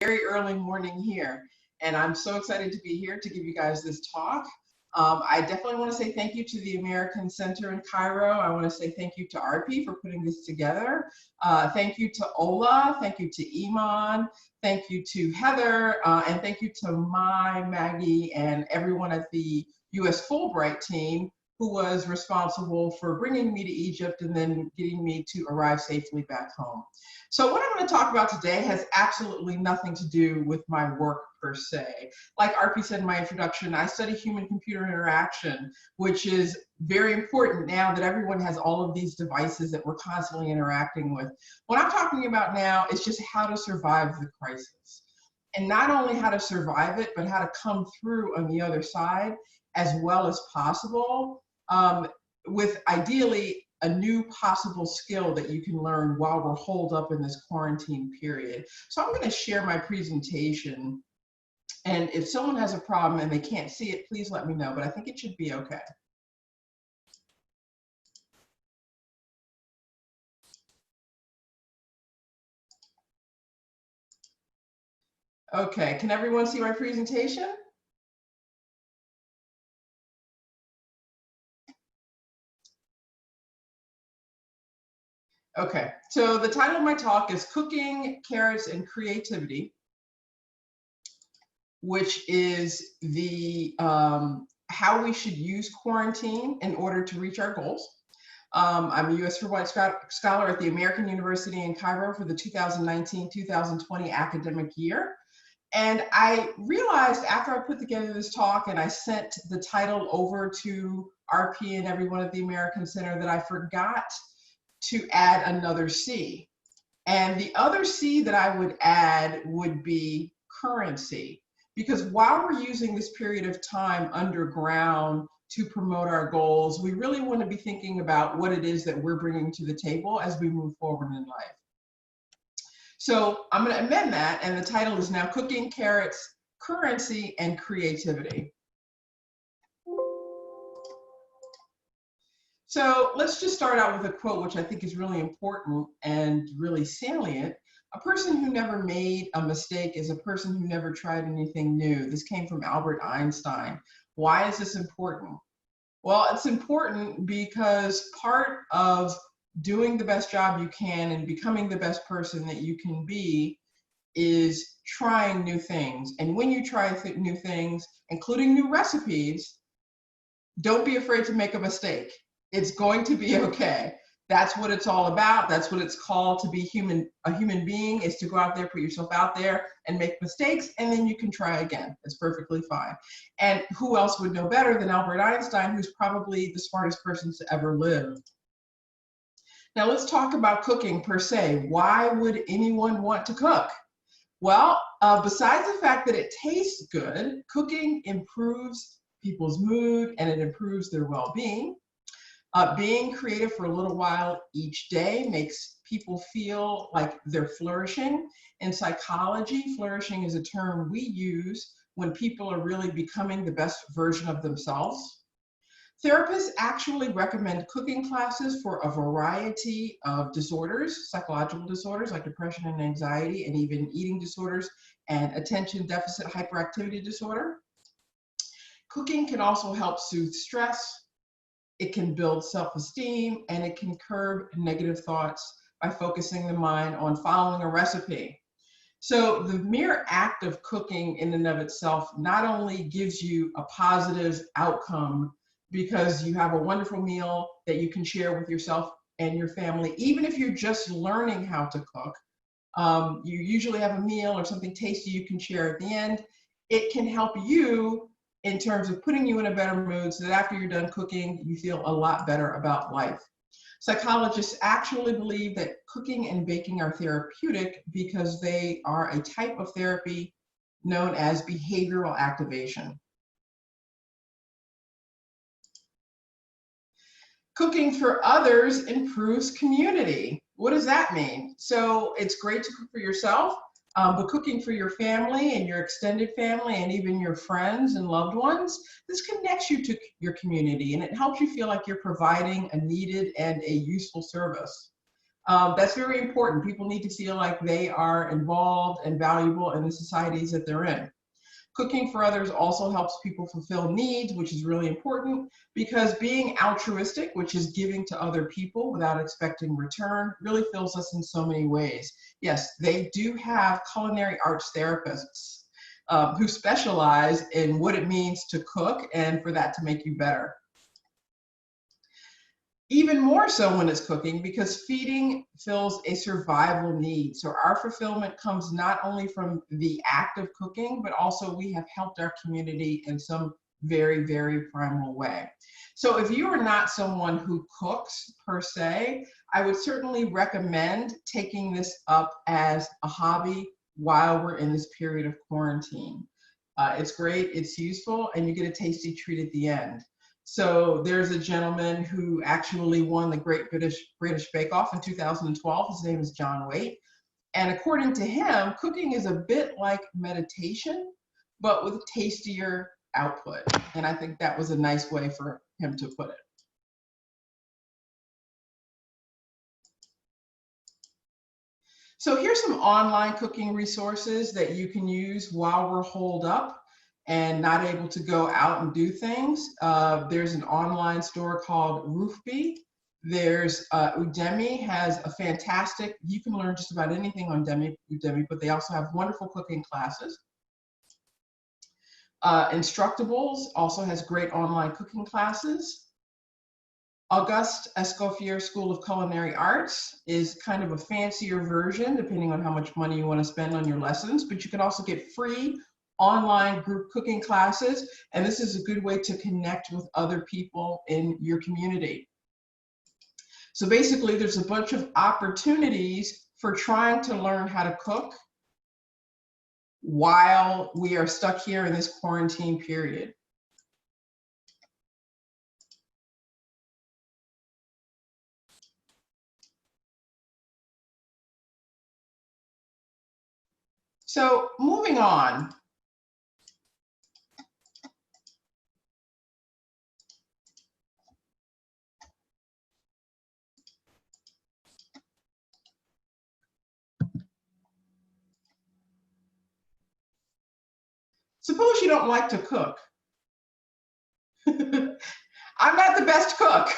very early morning here, and I'm so excited to be here to give you guys this talk. I definitely want to say thank you to the American Center in Cairo. I want to say thank you to RP for putting this together. Thank you to Ola, thank you to Iman, thank you to Heather, and thank you to Maggie, and everyone at the US Fulbright team who was responsible for bringing me to Egypt and then getting me to arrive safely back home. So what I'm going to talk about today has absolutely nothing to do with my work per se. Like RP said in my introduction, I study human-computer interaction, which is very important now that everyone has all of these devices that we're constantly interacting with. What I'm talking about now is just how to survive the crisis. And not only how to survive it, but how to come through on the other side as well as possible, with ideally a new possible skill that you can learn while we're holed up in this quarantine period. So I'm going to share my presentation, and if someone has a problem and they can't see it, please let me know, but I think it should be okay. Okay, can everyone see my presentation? Okay, so the title of my talk is Cooking, Carrots, and Creativity, which is the how we should use quarantine in order to reach our goals. I'm a US Fulbright Scholar at the American University in Cairo for the 2019-2020 academic year. And I realized after I put together this talk and I sent the title over to RP and everyone at the American Center that I forgot to add another C. And the other C that I would add would be currency. Because while we're using this period of time underground to promote our goals, we really want to be thinking about what it is that we're bringing to the table as we move forward in life. So I'm going to amend that, and the title is now Cooking, Carrots, Currency, and Creativity. So let's just start out with a quote, which I think is really important and really salient. A person who never made a mistake is a person who never tried anything new. This came from Albert Einstein. Why is this important? Well, it's important because part of doing the best job you can and becoming the best person that you can be is trying new things. And when you try new things, including new recipes, don't be afraid to make a mistake. It's going to be okay. That's what it's all about. That's what it's called to be a human being, is to go out there, put yourself out there and make mistakes, and then you can try again. It's perfectly fine. And who else would know better than Albert Einstein, who's probably the smartest person to ever live? Now let's talk about cooking per se. Why would anyone want to cook? Well, besides the fact that it tastes good, cooking improves people's mood and it improves their well-being. Being creative for a little while each day makes people feel like they're flourishing. In psychology, flourishing is a term we use when people are really becoming the best version of themselves. Therapists actually recommend cooking classes for a variety of disorders, psychological disorders like depression and anxiety, and even eating disorders and attention deficit hyperactivity disorder. Cooking can also help soothe stress. It can build self-esteem, and it can curb negative thoughts by focusing the mind on following a recipe. So the mere act of cooking in and of itself not only gives you a positive outcome because you have a wonderful meal that you can share with yourself and your family, even if you're just learning how to cook, you usually have a meal or something tasty you can share at the end. It can help you in terms of putting you in a better mood so that after you're done cooking, you feel a lot better about life. Psychologists actually believe that cooking and baking are therapeutic because they are a type of therapy known as behavioral activation. Cooking for others improves community. What does that mean? So it's great to cook for yourself, but cooking for your family and your extended family and even your friends and loved ones, this connects you to your community and it helps you feel like you're providing a needed and a useful service. That's very important. People need to feel like they are involved and valuable in the societies that they're in. Cooking for others also helps people fulfill needs, which is really important because being altruistic, which is giving to other people without expecting return, really fills us in so many ways. Yes, they do have culinary arts therapists who specialize in what it means to cook and for that to make you better. Even more so when it's cooking, because feeding fills a survival need. So our fulfillment comes not only from the act of cooking, but also we have helped our community in some very, very primal way. So if you are not someone who cooks per se, I would certainly recommend taking this up as a hobby while we're in this period of quarantine. It's great, it's useful, and you get a tasty treat at the end. So there's a gentleman who actually won the Great British Bake Off in 2012. His name is John Waite. And according to him, cooking is a bit like meditation, but with tastier output. And I think that was a nice way for him to put it. So here's some online cooking resources that you can use while we're holed up and not able to go out and do things. There's an online store called Roofbee. There's Udemy has a fantastic, you can learn just about anything on Udemy, but they also have wonderful cooking classes. Instructables also has great online cooking classes. Auguste Escoffier School of Culinary Arts is kind of a fancier version, depending on how much money you want to spend on your lessons, but you can also get free online group cooking classes, and this is a good way to connect with other people in your community. So basically, there's a bunch of opportunities for trying to learn how to cook while we are stuck here in this quarantine period. So moving on. Suppose you don't like to cook. I'm not the best cook.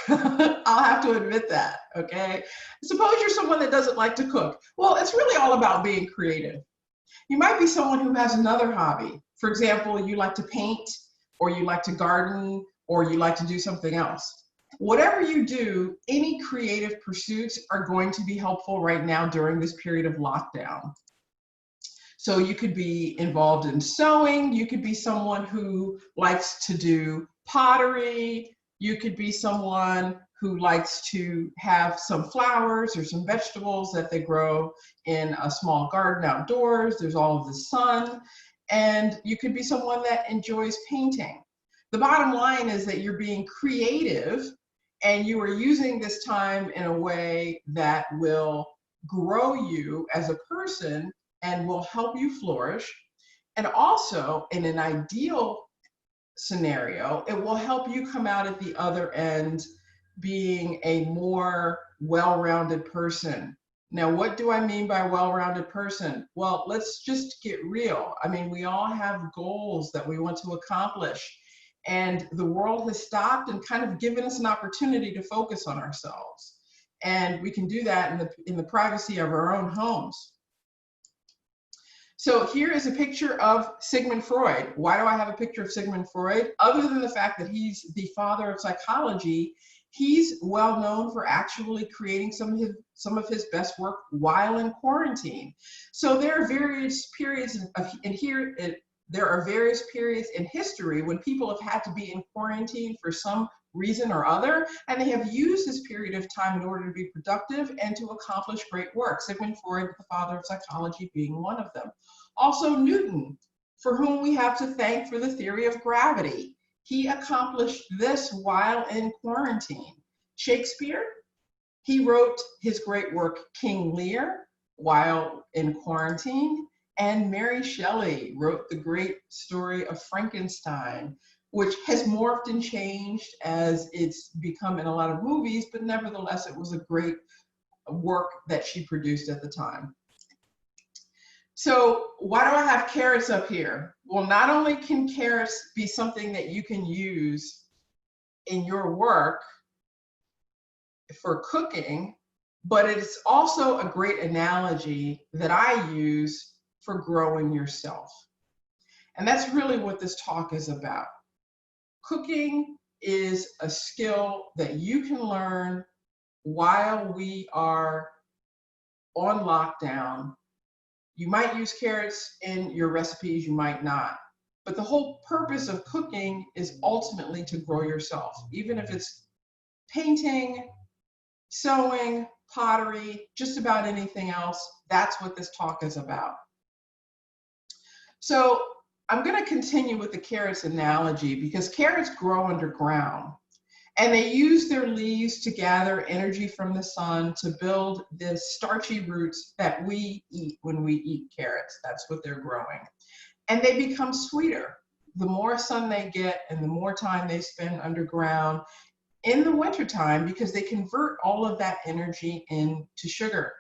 I'll have to admit that, okay? Suppose you're someone that doesn't like to cook. Well, it's really all about being creative. You might be someone who has another hobby. For example, you like to paint, or you like to garden, or you like to do something else. Whatever you do, any creative pursuits are going to be helpful right now during this period of lockdown. So you could be involved in sewing, you could be someone who likes to do pottery, you could be someone who likes to have some flowers or some vegetables that they grow in a small garden outdoors. There's all of the sun. And you could be someone that enjoys painting. The bottom line is that you're being creative and you are using this time in a way that will grow you as a person and will help you flourish. And also, in an ideal scenario, it will help you come out at the other end being a more well-rounded person. Now, what do I mean by well-rounded person? Well, let's just get real. I mean, we all have goals that we want to accomplish, and the world has stopped and kind of given us an opportunity to focus on ourselves. And we can do that in the privacy of our own homes. So here is a picture of Sigmund Freud. Why do I have a picture of Sigmund Freud? Other than the fact that he's the father of psychology, he's well known for actually creating some of his best work while in quarantine. So there are various periods there are various periods in history when people have had to be in quarantine for some reason or other, and they have used this period of time in order to be productive and to accomplish great work. Sigmund Freud, the father of psychology, being one of them. Also Newton, for whom we have to thank for the theory of gravity. He accomplished this while in quarantine. Shakespeare, he wrote his great work King Lear while in quarantine. And Mary Shelley wrote the great story of Frankenstein, which has morphed and changed as it's become in a lot of movies, but nevertheless, it was a great work that she produced at the time. So why do I have carrots up here? Well, not only can carrots be something that you can use in your work for cooking, but it's also a great analogy that I use for growing yourself. And that's really what this talk is about. Cooking is a skill that you can learn while we are on lockdown. You might use carrots in your recipes, you might not. But the whole purpose of cooking is ultimately to grow yourself, even if it's painting, sewing, pottery, just about anything else. That's what this talk is about. So I'm going to continue with the carrots analogy because carrots grow underground and they use their leaves to gather energy from the sun to build the starchy roots that we eat when we eat carrots. That's what they're growing. And they become sweeter the more sun they get and the more time they spend underground in the wintertime, because they convert all of that energy into sugar.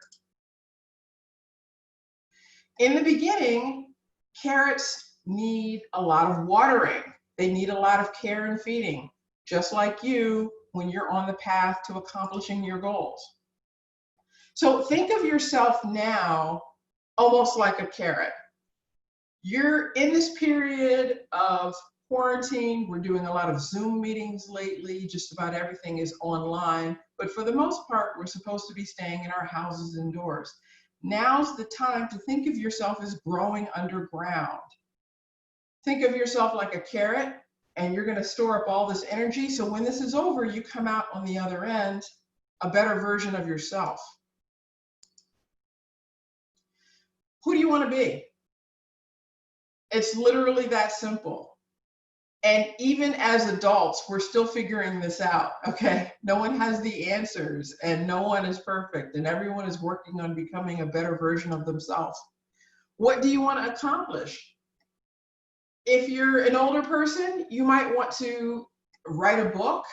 In the beginning, carrots need a lot of watering. They need a lot of care and feeding, just like you when you're on the path to accomplishing your goals. So think of yourself now almost like a carrot. You're in this period of quarantine. We're doing a lot of Zoom meetings lately. Just about everything is online. But for the most part, we're supposed to be staying in our houses indoors. Now's the time to think of yourself as growing underground. Think of yourself like a carrot, and you're going to store up all this energy. So when this is over, you come out on the other end a better version of yourself. Who do you want to be? It's literally that simple. And even as adults, we're still figuring this out, okay? No one has the answers and no one is perfect and everyone is working on becoming a better version of themselves. What do you want to accomplish? If you're an older person, you might want to write a book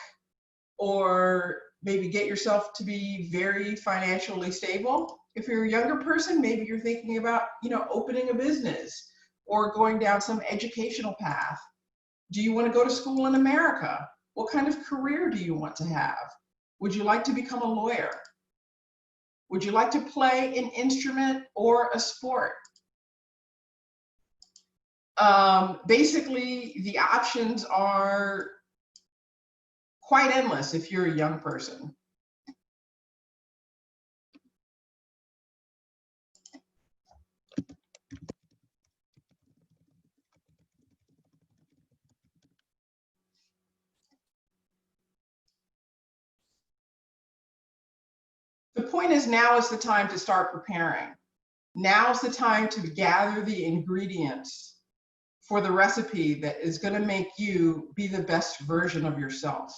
or maybe get yourself to be very financially stable. If you're a younger person, maybe you're thinking about, opening a business or going down some educational path. Do you want to go to school in America? What kind of career do you want to have? Would you like to become a lawyer? Would you like to play an instrument or a sport? Basically, the options are quite endless if you're a young person. The point is, now is the time to start preparing. Now's the time to gather the ingredients for the recipe that is going to make you be the best version of yourself.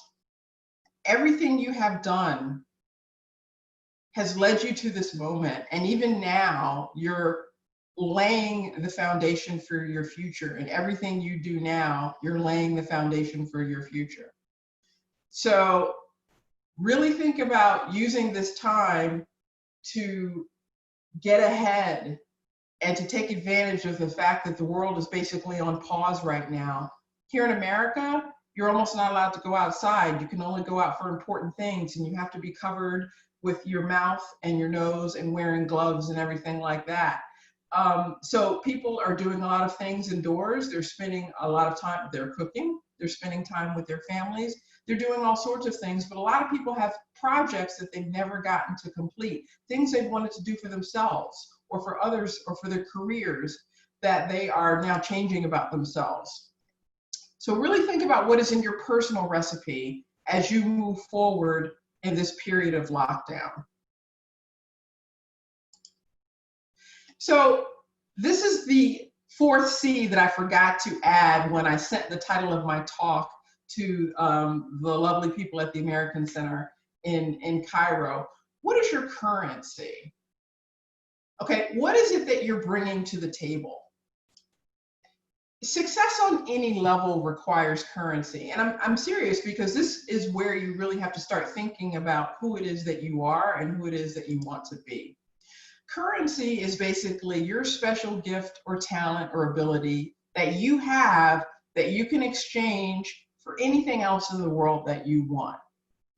Everything you have done has led you to this moment, and even now you're laying the foundation for your future, and everything you do now, you're laying the foundation for your future. So really think about using this time to get ahead and to take advantage of the fact that the world is basically on pause right now. Here in America, you're almost not allowed to go outside. You can only go out for important things, and you have to be covered with your mouth and your nose and wearing gloves and everything like that. So people are doing a lot of things indoors. They're spending a lot of time, they're cooking, they're spending time with their families, they're doing all sorts of things, but a lot of people have projects that they've never gotten to complete, things they've wanted to do for themselves or for others or for their careers that they are now changing about themselves. So really think about what is in your personal recipe as you move forward in this period of lockdown. So this is the fourth C that I forgot to add when I sent the title of my talk to the lovely people at the American Center in Cairo. What is your currency? Okay, what is it that you're bringing to the table? Success on any level requires currency. And I'm serious, because this is where you really have to start thinking about who it is that you are and who it is that you want to be. Currency is basically your special gift or talent or ability that you have that you can exchange for anything else in the world that you want.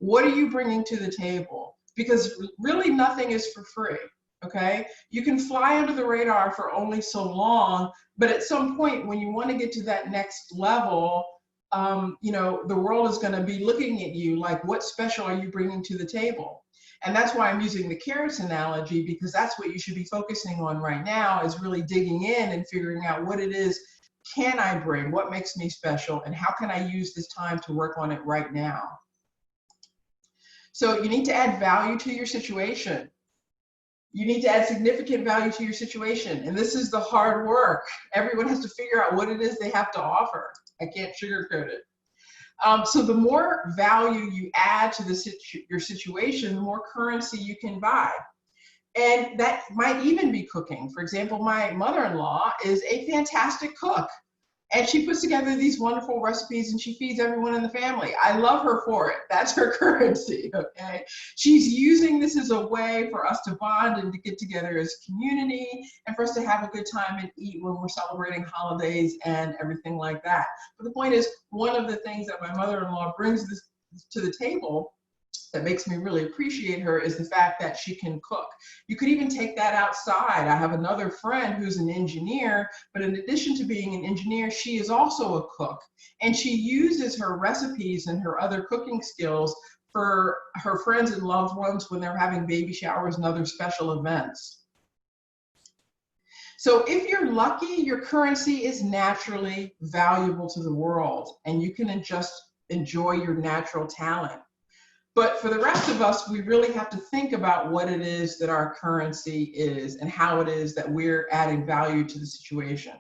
What are you bringing to the table? Because really nothing is for free. Okay, you can fly under the radar for only so long, but at some point when you want to get to that next level, the world is going to be looking at you like, what special are you bringing to the table? And that's why I'm using the carrots analogy, because that's what you should be focusing on right now, is really digging in and figuring out what it is can I bring, what makes me special, and how can I use this time to work on it right now. So you need to add value to your situation. You need to add significant value to your situation. And this is the hard work. Everyone has to figure out what it is they have to offer. I can't sugarcoat it. So the more value you add to your situation, the more currency you can buy. And that might even be cooking. For example, my mother-in-law is a fantastic cook. And she puts together these wonderful recipes and she feeds everyone in the family. I love her for it. That's her currency, okay? She's using this as a way for us to bond and to get together as a community and for us to have a good time and eat when we're celebrating holidays and everything like that. But the point is, one of the things that my mother-in-law brings this to the table that makes me really appreciate her is the fact that she can cook. You could even take that outside. I have another friend who's an engineer, but in addition to being an engineer, she is also a cook. And she uses her recipes and her other cooking skills for her friends and loved ones when they're having baby showers and other special events. So if you're lucky, your currency is naturally valuable to the world, and you can just enjoy your natural talent. But for the rest of us, we really have to think about what it is that our currency is and how it is that we're adding value to the situation.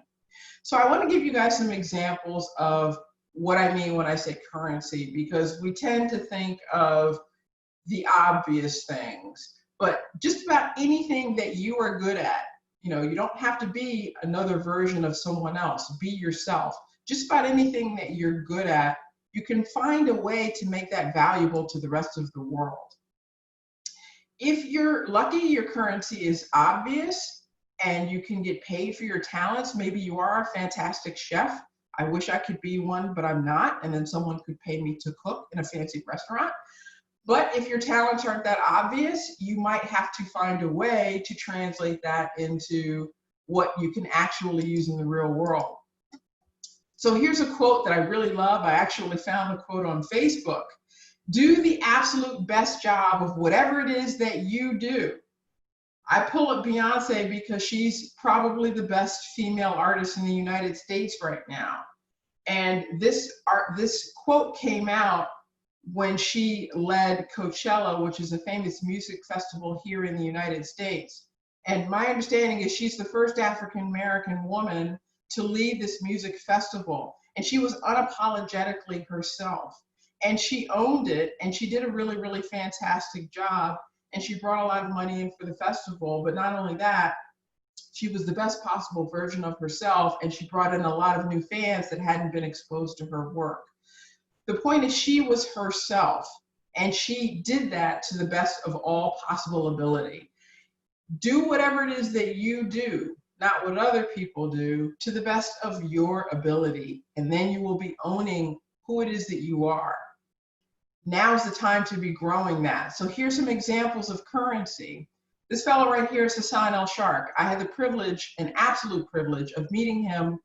So I want to give you guys some examples of what I mean when I say currency, because we tend to think of the obvious things, but just about anything that you are good at, you don't have to be another version of someone else. Be yourself. Just about anything that you're good at, you can find a way to make that valuable to the rest of the world. If you're lucky, your currency is obvious and you can get paid for your talents. Maybe you are a fantastic chef. I wish I could be one, but I'm not. And then someone could pay me to cook in a fancy restaurant. But if your talents aren't that obvious, you might have to find a way to translate that into what you can actually use in the real world. So here's a quote that I really love. I actually found the quote on Facebook. Do the absolute best job of whatever it is that you do. I pull up Beyonce because she's probably the best female artist in the United States right now. And this quote came out when she led Coachella, which is a famous music festival here in the United States. And my understanding is she's the first African-American woman to lead this music festival. And she was unapologetically herself. And she owned it, and she did a really, really fantastic job. And she brought a lot of money in for the festival. But not only that, she was the best possible version of herself, and she brought in a lot of new fans that hadn't been exposed to her work. The point is, she was herself, and she did that to the best of all possible ability. Do whatever it is that you do, not what other people do, to the best of your ability, and then you will be owning who it is that you are. Now's the time to be growing that. So here's some examples of currency. This fellow right here is Hassan El-Shark. I had the privilege, an absolute privilege, of meeting him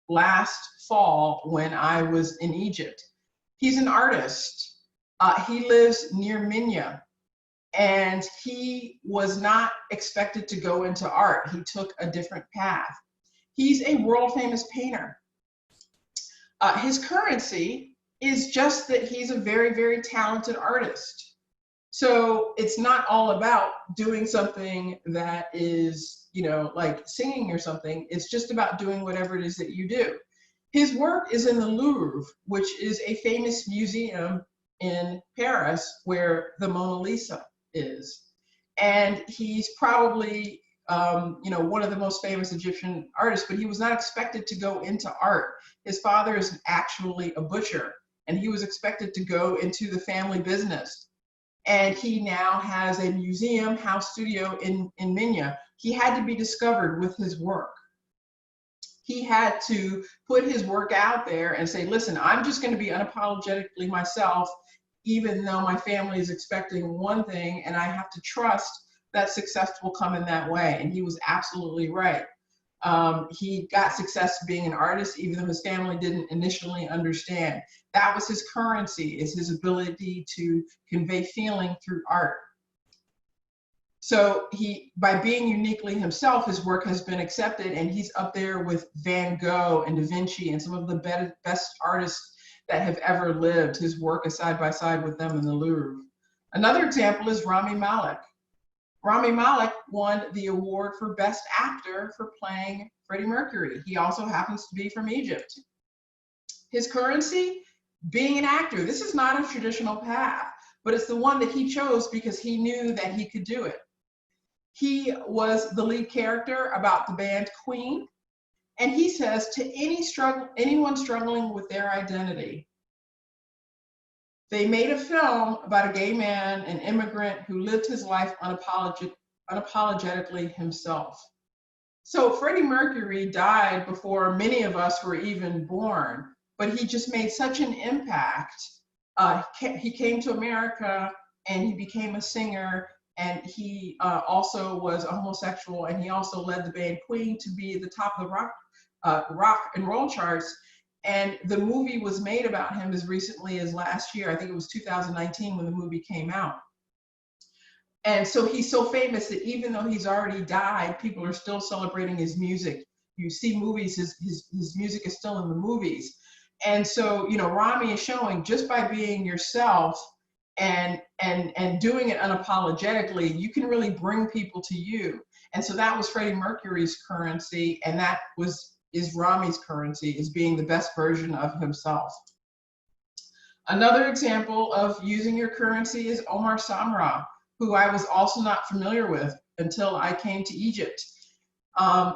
last fall when I was in Egypt. He's an artist. He lives near Minya, and he was not expected to go into art. He took a different path. He's a world famous painter. His currency is just that he's a very, very talented artist. So it's not all about doing something that is, like singing or something. It's just about doing whatever it is that you do. His work is in the Louvre, which is a famous museum in Paris where the Mona Lisa is. And he's probably one of the most famous Egyptian artists, but he was not expected to go into art. His father is actually a butcher, and he was expected to go into the family business. And he now has a museum house studio in Minya. He had to be discovered with his work. He had to put his work out there and say, listen, I'm just going to be unapologetically myself, even though my family is expecting one thing, and I have to trust that success will come in that way. And he was absolutely right. He got success being an artist, even though his family didn't initially understand. That was his currency, is his ability to convey feeling through art. So by being uniquely himself, his work has been accepted, and he's up there with Van Gogh and Da Vinci and some of the best artists that have ever lived. His work is side by side with them in the Louvre. Another example is Rami Malek. Rami Malek won the award for Best Actor for playing Freddie Mercury. He also happens to be from Egypt. His currency, being an actor. This is not a traditional path, but it's the one that he chose because he knew that he could do it. He was the lead character about the band Queen, and he says to anyone struggling with their identity, they made a film about a gay man, an immigrant who lived his life unapologetically himself. So Freddie Mercury died before many of us were even born, but he just made such an impact. He came to America and he became a singer, and he also was a homosexual, and he also led the band Queen to be at the top of the rock and roll charts. And the movie was made about him as recently as last year. I think it was 2019 when the movie came out. And so he's so famous that even though he's already died, people are still celebrating his music. You see movies, his music is still in the movies. And so, Rami is showing just by being yourself and doing it unapologetically, you can really bring people to you. And so that was Freddie Mercury's currency, and that is Rami's currency, is being the best version of himself. Another example of using your currency is Omar Samra, who I was also not familiar with until I came to Egypt.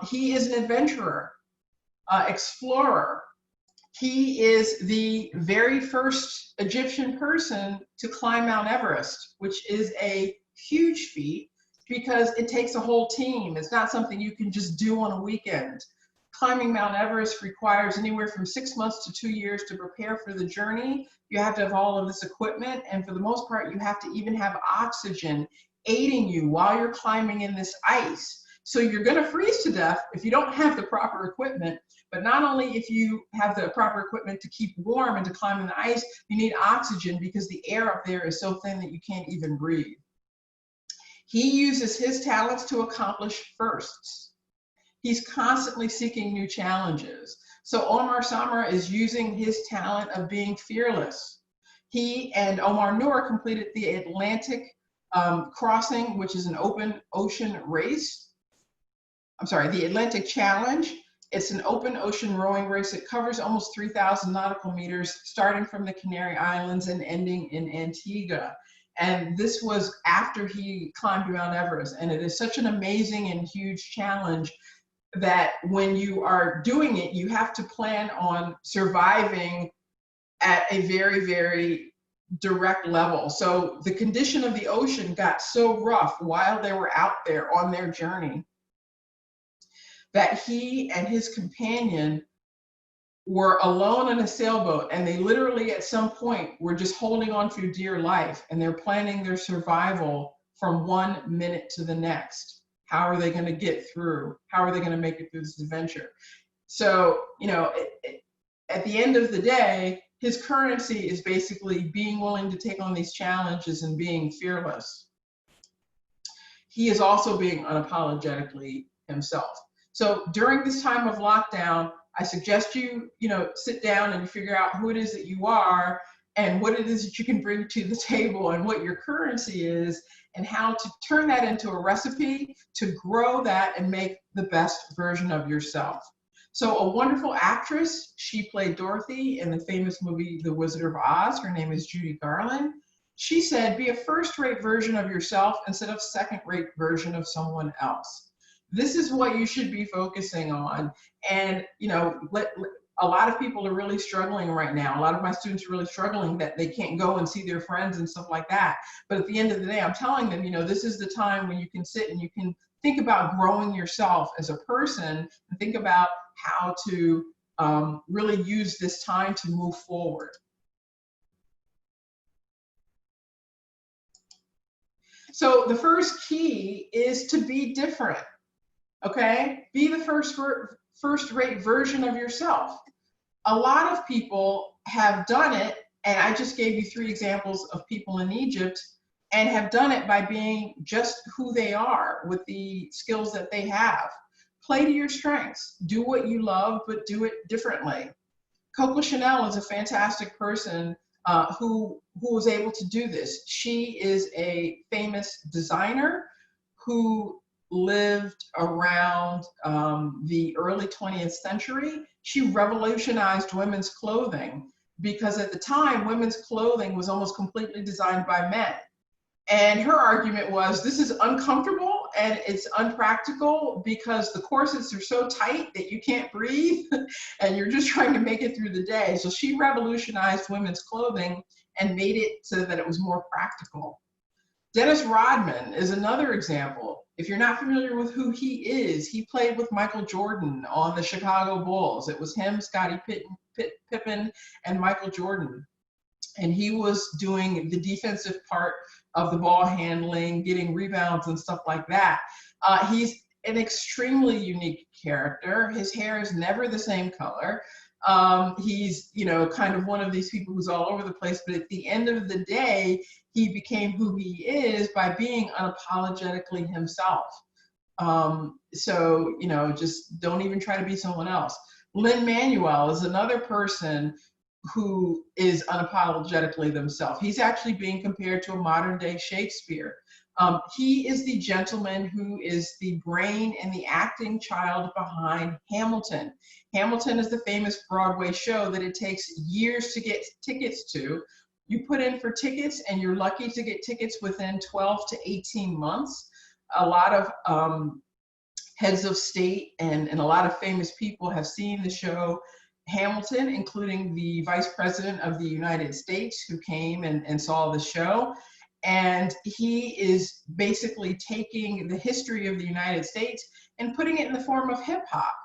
He is an adventurer, explorer. He is the very first Egyptian person to climb Mount Everest, which is a huge feat because it takes a whole team. It's not something you can just do on a weekend. Climbing Mount Everest requires anywhere from 6 months to 2 years to prepare for the journey. You have to have all of this equipment, and for the most part, you have to even have oxygen aiding you while you're climbing in this ice. So you're going to freeze to death if you don't have the proper equipment. But not only if you have the proper equipment to keep warm and to climb in the ice, you need oxygen because the air up there is so thin that you can't even breathe. He uses his talents to accomplish firsts. He's constantly seeking new challenges. So Omar Samra is using his talent of being fearless. He and Omar Noor completed the Atlantic crossing, which is an open ocean race. The Atlantic Challenge. It's an open ocean rowing race that covers almost 3,000 nautical meters, starting from the Canary Islands and ending in Antigua. And this was after he climbed Mount Everest. And it is such an amazing and huge challenge that when you are doing it, you have to plan on surviving at a very, very direct level. So the condition of the ocean got so rough while they were out there on their journey that he and his companion were alone in a sailboat, and they literally at some point were just holding on for dear life, and they're planning their survival from 1 minute to the next. How are they going to get through? How are they going to make it through this adventure? So, at the end of the day, his currency is basically being willing to take on these challenges and being fearless. He is also being unapologetically himself. So during this time of lockdown, I suggest you, sit down and figure out who it is that you are and what it is that you can bring to the table and what your currency is and how to turn that into a recipe to grow that and make the best version of yourself. So a wonderful actress, she played Dorothy in the famous movie, The Wizard of Oz. Her name is Judy Garland. She said, be a first-rate version of yourself instead of second-rate version of someone else. This is what you should be focusing on. And, you know, a lot of people are really struggling right now. A lot of my students are really struggling that they can't go and see their friends and stuff like that. But at the end of the day, I'm telling them, you know, this is the time when you can sit and you can think about growing yourself as a person and think about how to really use this time to move forward. So the first key is to be different, okay? Be the first-rate version of yourself. A lot of people have done it, and I just gave you 3 examples of people in Egypt, and have done it by being just who they are with the skills that they have. Play to your strengths. Do what you love, but do it differently. Coco Chanel is a fantastic person who was able to do this. She is a famous designer who lived around the early 20th century. She revolutionized women's clothing because at the time, women's clothing was almost completely designed by men. And her argument was, this is uncomfortable and it's unpractical because the corsets are so tight that you can't breathe and you're just trying to make it through the day. So she revolutionized women's clothing and made it so that it was more practical. Dennis Rodman is another example. If you're not familiar with who he is, he played with Michael Jordan on the Chicago Bulls. It was him, Scottie Pippen, and Michael Jordan. And he was doing the defensive part of the ball handling, getting rebounds and stuff like that. He's an extremely unique character. His hair is never the same color. He's, you know, kind of one of these people who's all over the place, but at the end of the day, he became who he is by being unapologetically himself. So, you know, just don't even try to be someone else. Lin-Manuel is another person who is unapologetically themselves. He's actually being compared to a modern day Shakespeare. He is the gentleman who is the brain and the acting child behind Hamilton. Hamilton is the famous Broadway show that it takes years to get tickets to. You put in for tickets and you're lucky to get tickets within 12 to 18 months. A lot of heads of state and a lot of famous people have seen the show Hamilton, including the Vice President of the United States who came and saw the show. And he is basically taking the history of the United States and putting it in the form of hip hop.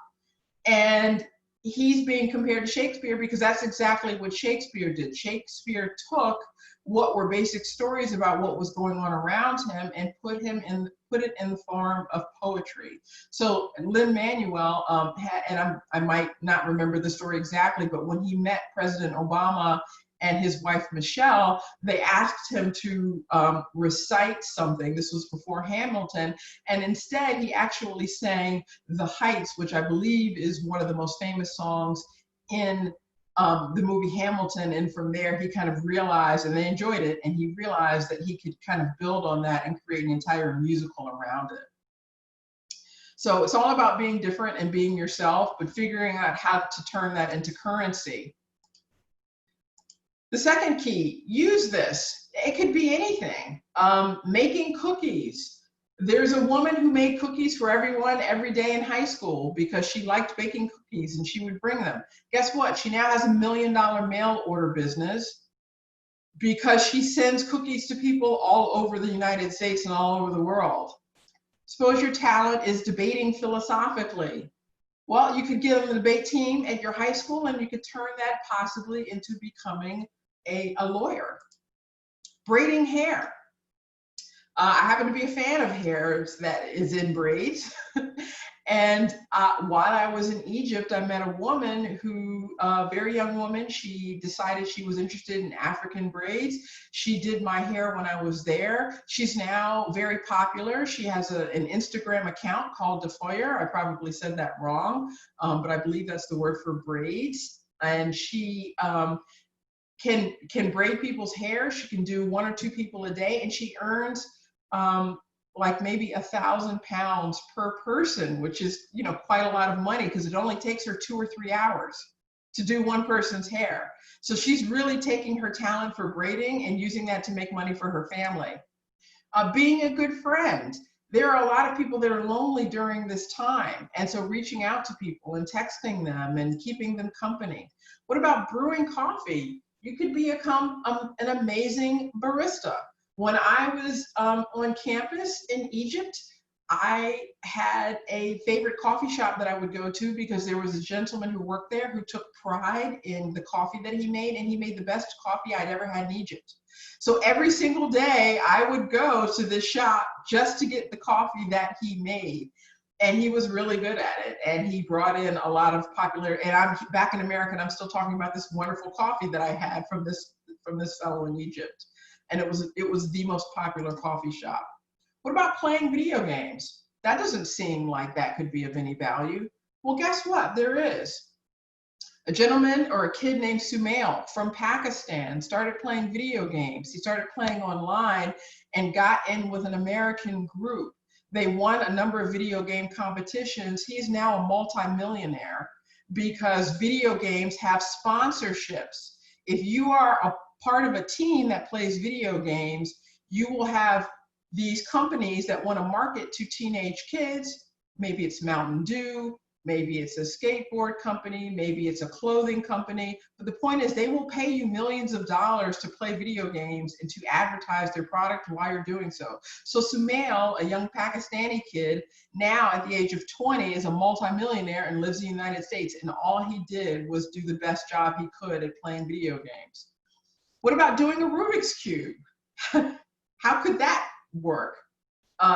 And he's being compared to Shakespeare because that's exactly what Shakespeare did. Shakespeare took what were basic stories about what was going on around him and put it in the form of poetry. So Lin-Manuel, and I might not remember the story exactly, but when he met President Obama and his wife Michelle, they asked him to recite something. This was before Hamilton, and instead he actually sang The Heights, which I believe is one of the most famous songs in the movie Hamilton. And from there he kind of realized, and they enjoyed it, and he realized that he could kind of build on that and create an entire musical around it. So it's all about being different and being yourself, but figuring out how to turn that into currency. The second key, use this. It could be anything. Making cookies. There's a woman who made cookies for everyone every day in high school because she liked baking cookies and she would bring them. Guess what? She now has $1 million mail order business because she sends cookies to people all over the United States and all over the world. Suppose your talent is debating philosophically. Well, you could get on the debate team at your high school and you could turn that possibly into becoming a lawyer. Braiding hair. I happen to be a fan of hair that is in braids. And while I was in Egypt, I met a woman who, a very young woman, she decided she was interested in African braids. She did my hair when I was there. She's now very popular. She has an Instagram account called DeFoyer. I probably said that wrong, but I believe that's the word for braids. And she can braid people's hair. She can do 1 or 2 people a day, and she earns like maybe £1,000 per person, which is, you know, quite a lot of money because it only takes her 2 or 3 hours to do one person's hair. So she's really taking her talent for braiding and using that to make money for her family. Being a good friend. There are a lot of people that are lonely during this time. And so reaching out to people and texting them and keeping them company. What about brewing coffee? You could become an amazing barista. When I was on campus in Egypt, I had a favorite coffee shop that I would go to because there was a gentleman who worked there who took pride in the coffee that he made, and he made the best coffee I'd ever had in Egypt. So every single day I would go to this shop just to get the coffee that he made. And he was really good at it. And he brought in a lot of popular, and I'm back in America and I'm still talking about this wonderful coffee that I had from this fellow in Egypt. And it was the most popular coffee shop. What about playing video games? That doesn't seem like that could be of any value. Well, guess what? There is. A gentleman or a kid named Sumail from Pakistan started playing video games. He started playing online and got in with an American group. They won a number of video game competitions. He's now a multimillionaire because video games have sponsorships. If you are a part of a team that plays video games, you will have these companies that want to market to teenage kids. Maybe it's Mountain Dew, maybe it's a skateboard company, maybe it's a clothing company. But the point is they will pay you millions of dollars to play video games and to advertise their product while you're doing so. So Sumail, a young Pakistani kid, now at the age of 20 is a multimillionaire and lives in the United States. And all he did was do the best job he could at playing video games. What about doing a Rubik's Cube? How could that work?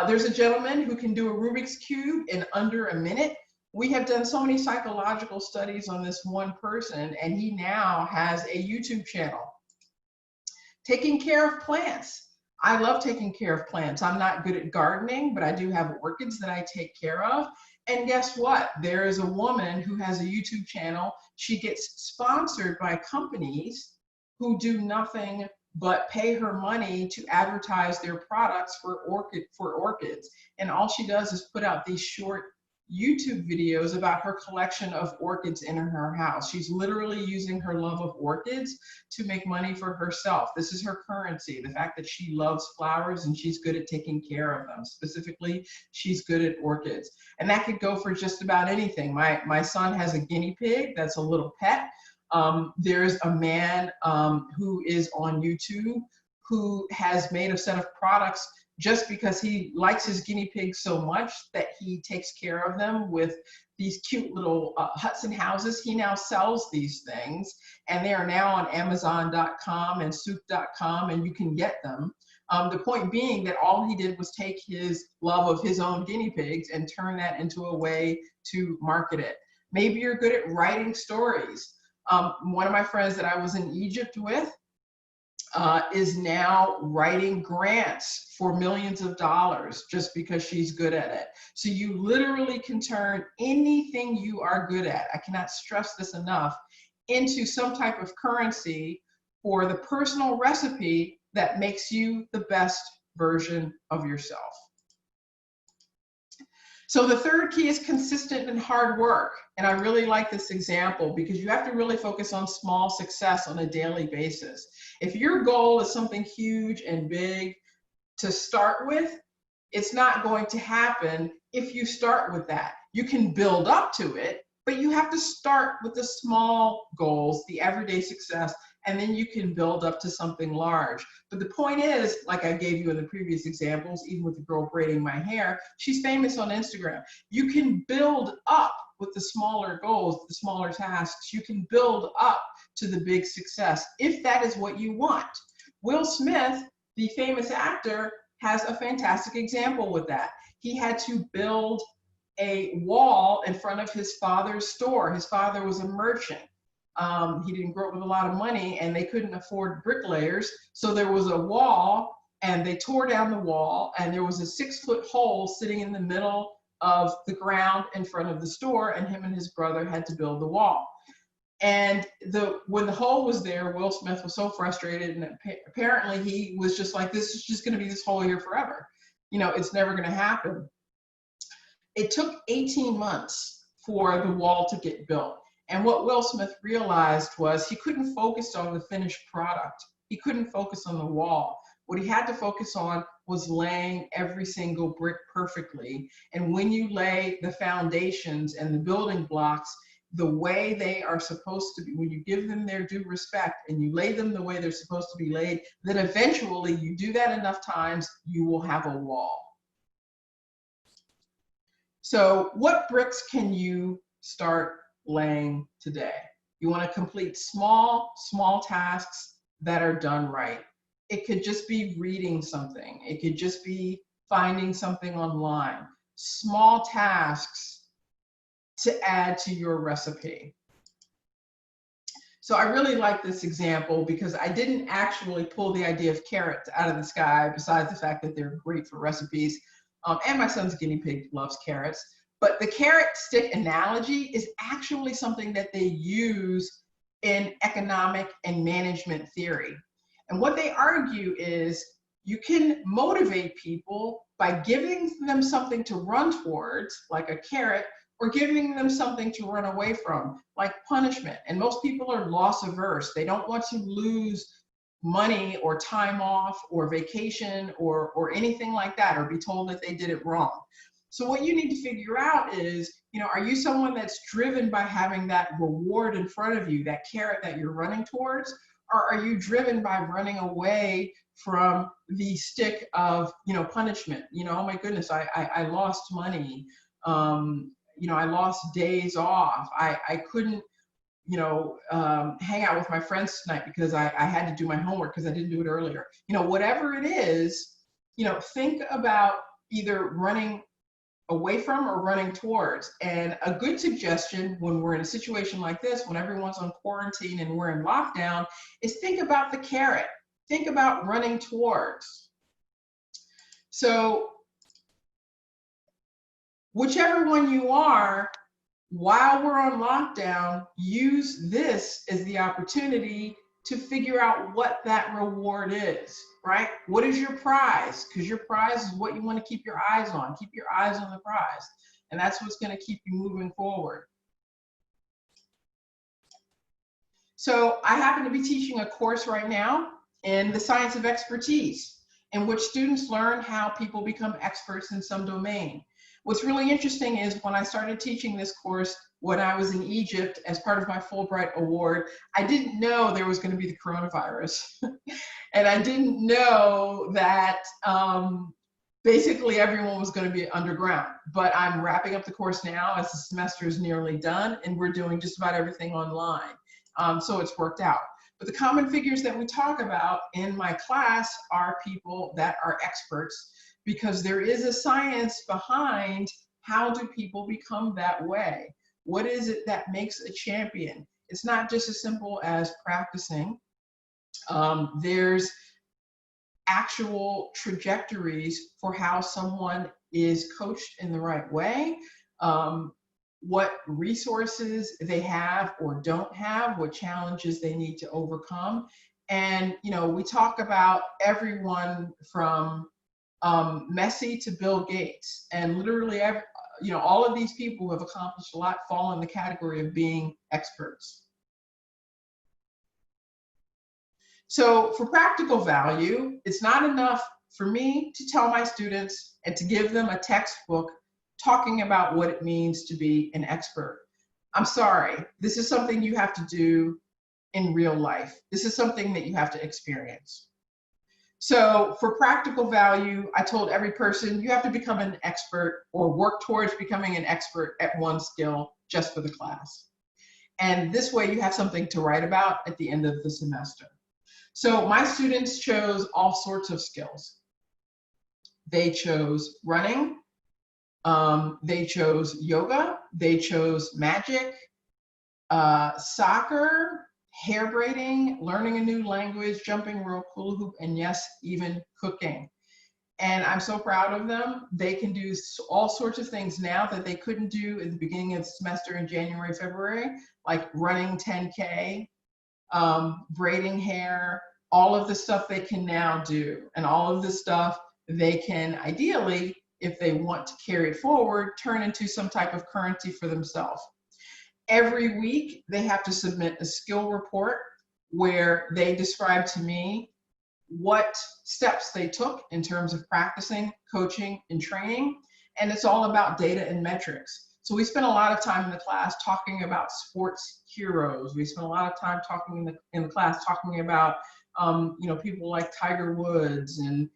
There's a gentleman who can do a Rubik's Cube in under a minute. We have done so many psychological studies on this one person, and he now has a YouTube channel. Taking care of plants. I love taking care of plants. I'm not good at gardening, but I do have orchids that I take care of. And guess what? There is a woman who has a YouTube channel. She gets sponsored by companies who do nothing but pay her money to advertise their products for orchids. And all she does is put out these short YouTube videos about her collection of orchids in her house. She's literally using her love of orchids to make money for herself. This is her currency, the fact that she loves flowers and she's good at taking care of them. Specifically, she's good at orchids. And that could go for just about anything. My son has a guinea pig that's a little pet. There's a man who is on YouTube who has made a set of products just because he likes his guinea pigs so much that he takes care of them with these cute little huts and houses. He now sells these things, and they are now on Amazon.com and Souq.com, and you can get them. The point being that all he did was take his love of his own guinea pigs and turn that into a way to market it. Maybe you're good at writing stories. One of my friends that I was in Egypt with is now writing grants for millions of dollars just because she's good at it. So you literally can turn anything you are good at, I cannot stress this enough, into some type of currency for the personal recipe that makes you the best version of yourself. So the third key is consistent and hard work. And I really like this example because you have to really focus on small success on a daily basis. If your goal is something huge and big to start with, it's not going to happen if you start with that. You can build up to it, but you have to start with the small goals, the everyday success, and then you can build up to something large. But the point is, like I gave you in the previous examples, even with the girl braiding my hair, she's famous on Instagram. You can build up with the smaller goals, the smaller tasks. You can build up to the big success if that is what you want. Will Smith, the famous actor, has a fantastic example with that. He had to build a wall in front of his father's store. His father was a merchant. He didn't grow up with a lot of money and they couldn't afford bricklayers. So there was a wall and they tore down the wall and there was a 6-foot hole sitting in the middle of the ground in front of the store, and him and his brother had to build the wall. And when the hole was there, Will Smith was so frustrated, and apparently he was just like, this is just going to be this hole here forever. You know, it's never going to happen. It took 18 months for the wall to get built. And what Will Smith realized was he couldn't focus on the finished product. He couldn't focus on the wall. What he had to focus on was laying every single brick perfectly. And when you lay the foundations and the building blocks the way they are supposed to be, when you give them their due respect and you lay them the way they're supposed to be laid, then eventually you do that enough times, you will have a wall. So what bricks can you start laying today? You want to complete small tasks that are done right. It could just be reading something. It could just be finding something online. Small tasks to add to your recipe. So I really like this example because I didn't actually pull the idea of carrots out of the sky, besides the fact that they're great for recipes. And my son's guinea pig loves carrots. But the carrot stick analogy is actually something that they use in economic and management theory. And what they argue is you can motivate people by giving them something to run towards, like a carrot, or giving them something to run away from, like punishment. And most people are loss averse. They don't want to lose money or time off or vacation or anything like that, or be told that they did it wrong. So what you need to figure out is, are you someone that's driven by having that reward in front of you, that carrot that you're running towards? Or are you driven by running away from the stick of, punishment? Oh my goodness, I lost money. I lost days off. I couldn't, hang out with my friends tonight because I had to do my homework because I didn't do it earlier. Whatever it is, think about either running away from or running towards. And a good suggestion when we're in a situation like this, when everyone's on quarantine and we're in lockdown, is think about the carrot. Think about running towards. So whichever one you are, while we're on lockdown, use this as the opportunity to figure out what that reward is, right? What is your prize? Because your prize is what you want to keep your eyes on. Keep your eyes on the prize. And that's what's going to keep you moving forward. So I happen to be teaching a course right now in the science of expertise, in which students learn how people become experts in some domain. What's really interesting is when I started teaching this course when I was in Egypt as part of my Fulbright Award, I didn't know there was going to be the coronavirus. And I didn't know that basically everyone was going to be underground. But I'm wrapping up the course now as the semester is nearly done, and we're doing just about everything online. So it's worked out. But the common figures that we talk about in my class are people that are experts, because there is a science behind how do people become that way. What is it that makes a champion? It's not just as simple as practicing. There's actual trajectories for how someone is coached in the right way, what resources they have or don't have, what challenges they need to overcome. And, we talk about everyone from Messi to Bill Gates, and literally every, all of these people who have accomplished a lot fall in the category of being experts. So for practical value, it's not enough for me to tell my students and to give them a textbook talking about what it means to be an expert. I'm sorry, this is something you have to do in real life. This is something that you have to experience. So for practical value, I told every person, you have to become an expert or work towards becoming an expert at one skill just for the class. And this way you have something to write about at the end of the semester. So my students chose all sorts of skills. They chose running, they chose yoga, they chose magic, soccer, hair braiding, learning a new language, jumping rope, hula hoop, and yes, even cooking. And I'm so proud of them. They can do all sorts of things now that they couldn't do at the beginning of the semester in January, February, like running 10K, braiding hair, all of the stuff they can now do. And all of the stuff they can ideally, if they want to carry it forward, turn into some type of currency for themselves. Every week, they have to submit a skill report where they describe to me what steps they took in terms of practicing, coaching, and training. And it's all about data and metrics. So we spent a lot of time in the class talking about sports heroes. We spent a lot of time talking in the class talking about people like Tiger Woods and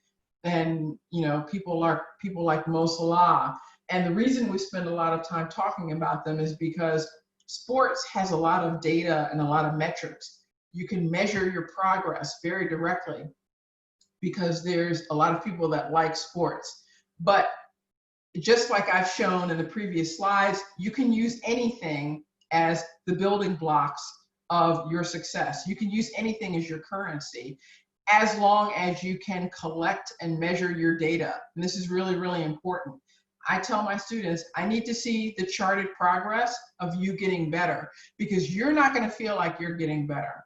people like Mo Salah. And the reason we spend a lot of time talking about them is because sports has a lot of data and a lot of metrics. You can measure your progress very directly because there's a lot of people that like sports. But just like I've shown in the previous slides, you can use anything as the building blocks of your success. You can use anything as your currency as long as you can collect and measure your data. And this is really, really important. I tell my students, I need to see the charted progress of you getting better, because you're not going to feel like you're getting better.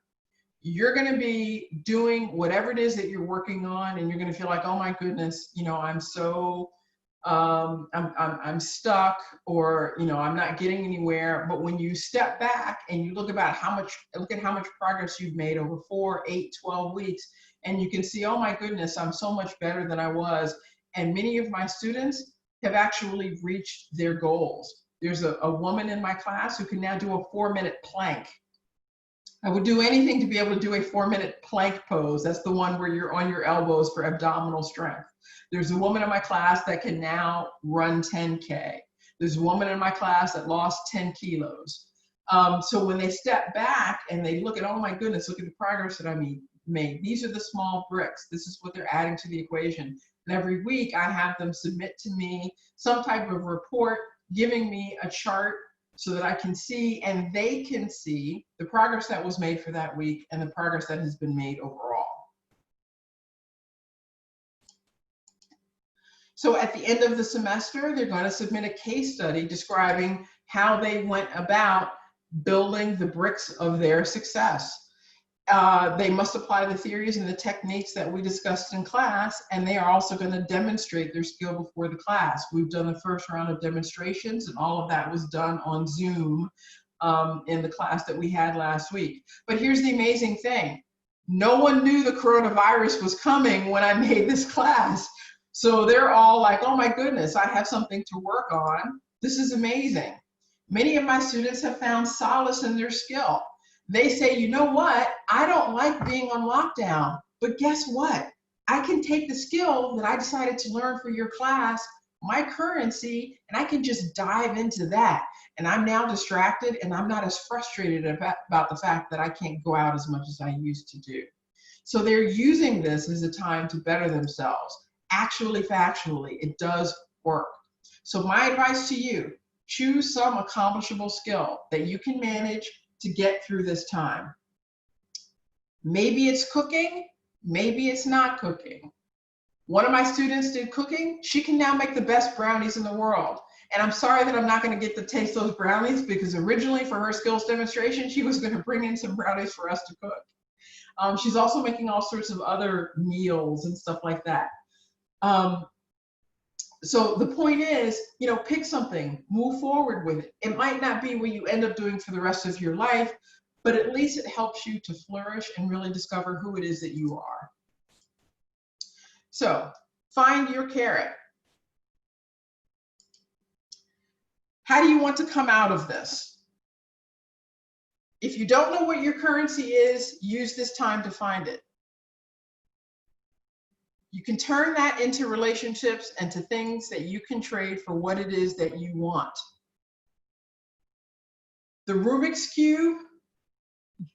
You're going to be doing whatever it is that you're working on, and you're going to feel like, oh my goodness, I'm so I'm stuck, or I'm not getting anywhere. But when you step back and you look at how much progress you've made over 4, 8, 12 weeks, and you can see, oh my goodness, I'm so much better than I was. And many of my students have actually reached their goals. There's a woman in my class who can now do a 4-minute plank. I would do anything to be able to do a 4-minute plank pose. That's the one where you're on your elbows for abdominal strength. There's a woman in my class that can now run 10K. There's a woman in my class that lost 10 kilos. So when they step back and they look at, oh my goodness, look at the progress that I made. These are the small bricks. This is what they're adding to the equation. And every week I have them submit to me some type of report, giving me a chart so that I can see and they can see the progress that was made for that week and the progress that has been made overall. So at the end of the semester, they're going to submit a case study describing how they went about building the bricks of their success. They must apply the theories and the techniques that we discussed in class, and they are also going to demonstrate their skill before the class. We've done the first round of demonstrations, and all of that was done on Zoom in the class that we had last week. But here's the amazing thing. No one knew the coronavirus was coming when I made this class. So they're all like, oh my goodness, I have something to work on. This is amazing. Many of my students have found solace in their skill. They say, you know what? I don't like being on lockdown, but guess what? I can take the skill that I decided to learn for your class, my currency, and I can just dive into that. And I'm now distracted, and I'm not as frustrated about the fact that I can't go out as much as I used to do. So they're using this as a time to better themselves. Actually, factually, it does work. So my advice to you, choose some accomplishable skill that you can manage to get through this time. Maybe it's cooking, maybe it's not cooking. One of my students did cooking. She can now make the best brownies in the world. And I'm sorry that I'm not going to get to taste those brownies, because originally for her skills demonstration, she was going to bring in some brownies for us to cook. She's also making all sorts of other meals and stuff like that. So the point is, pick something, move forward with it. It might not be what you end up doing for the rest of your life, but at least it helps you to flourish and really discover who it is that you are. So find your carrot. How do you want to come out of this? If you don't know what your currency is, use this time to find it. You can turn that into relationships and to things that you can trade for what it is that you want. The Rubik's Cube,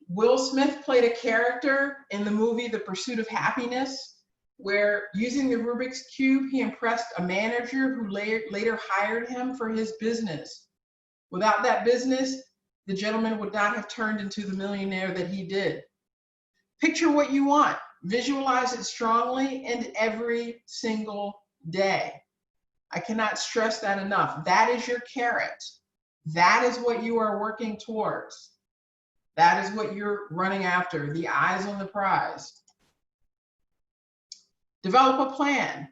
Will Smith played a character in the movie The Pursuit of Happiness, where using the Rubik's Cube, he impressed a manager who later hired him for his business. Without that business, the gentleman would not have turned into the millionaire that he did. Picture what you want. Visualize it strongly and every single day. I cannot stress that enough. That is your carrot. That is what you are working towards. That is what you're running after, the eyes on the prize. Develop a plan.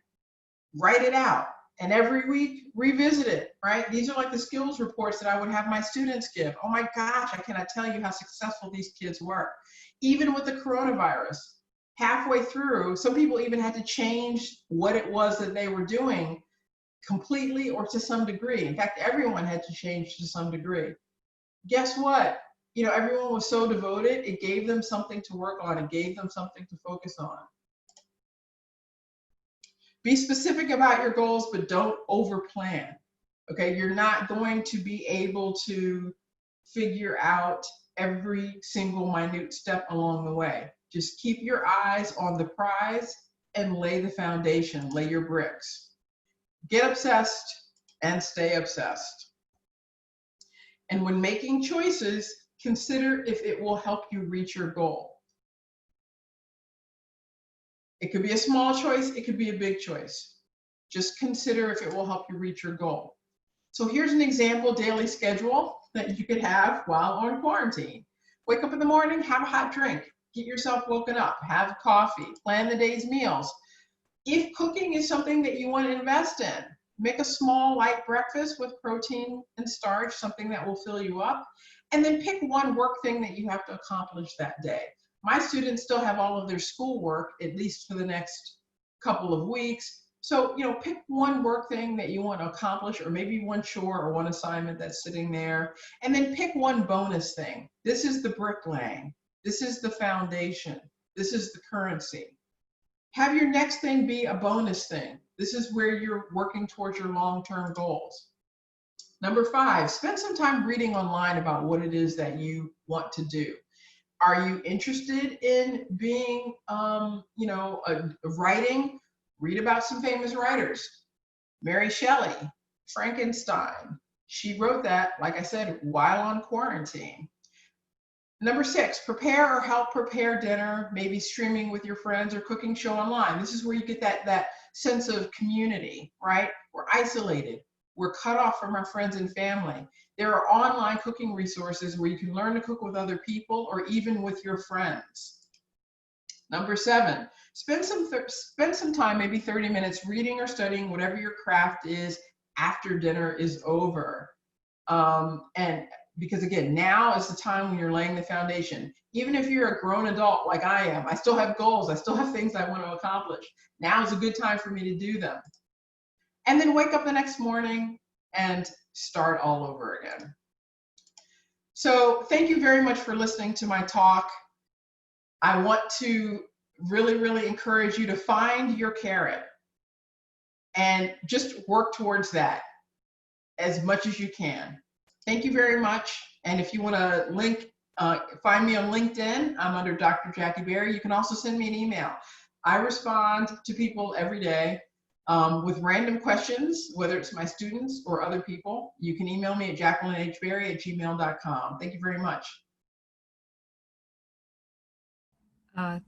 Write it out. And every week, revisit it, right? These are like the skills reports that I would have my students give. Oh my gosh, I cannot tell you how successful these kids were. Even with the coronavirus. halfway through, some people even had to change what it was that they were doing completely or to some degree. In fact, everyone had to change to some degree. Guess what? You know, everyone was so devoted, it gave them something to work on. It gave them something to focus on. Be specific about your goals, but don't overplan. Okay, you're not going to be able to figure out every single minute step along the way. Just keep your eyes on the prize and lay the foundation, lay your bricks. Get obsessed and stay obsessed. And when making choices, consider if it will help you reach your goal. It could be a small choice, it could be a big choice. Just consider if it will help you reach your goal. So here's an example daily schedule that you could have while on quarantine. Wake up in the morning, have a hot drink, get yourself woken up, have coffee, plan the day's meals. If cooking is something that you want to invest in, make a small light breakfast with protein and starch, something that will fill you up, and then pick one work thing that you have to accomplish that day. My students still have all of their schoolwork, at least for the next couple of weeks. So, you know, pick one work thing that you want to accomplish, or maybe one chore or one assignment that's sitting there, and then pick one bonus thing. This is the bricklaying. This is the foundation. This is the currency. Have your next thing be a bonus thing. This is where you're working towards your long-term goals. Number 5, spend some time reading online about what it is that you want to do. Are you interested in being, writing? Read about some famous writers. Mary Shelley, Frankenstein. She wrote that, like I said, while on quarantine. Number 6, prepare or help prepare dinner, maybe streaming with your friends or cooking show online. This is where you get that sense of community, right? We're isolated. We're cut off from our friends and family. There are online cooking resources where you can learn to cook with other people or even with your friends. Number 7, spend some time, maybe 30 minutes, reading or studying whatever your craft is after dinner is over. And because again, now is the time when you're laying the foundation. Even if you're a grown adult like I am, I still have goals, I still have things I want to accomplish. Now is a good time for me to do them. And then wake up the next morning and start all over again. So thank you very much for listening to my talk. I want to really, really encourage you to find your carrot and just work towards that as much as you can. Thank you very much. And if you want to find me on LinkedIn, I'm under Dr. Jackie Berry. You can also send me an email. I respond to people every day with random questions, whether it's my students or other people. You can email me at jacquelinehberry@gmail.com. Thank you very much.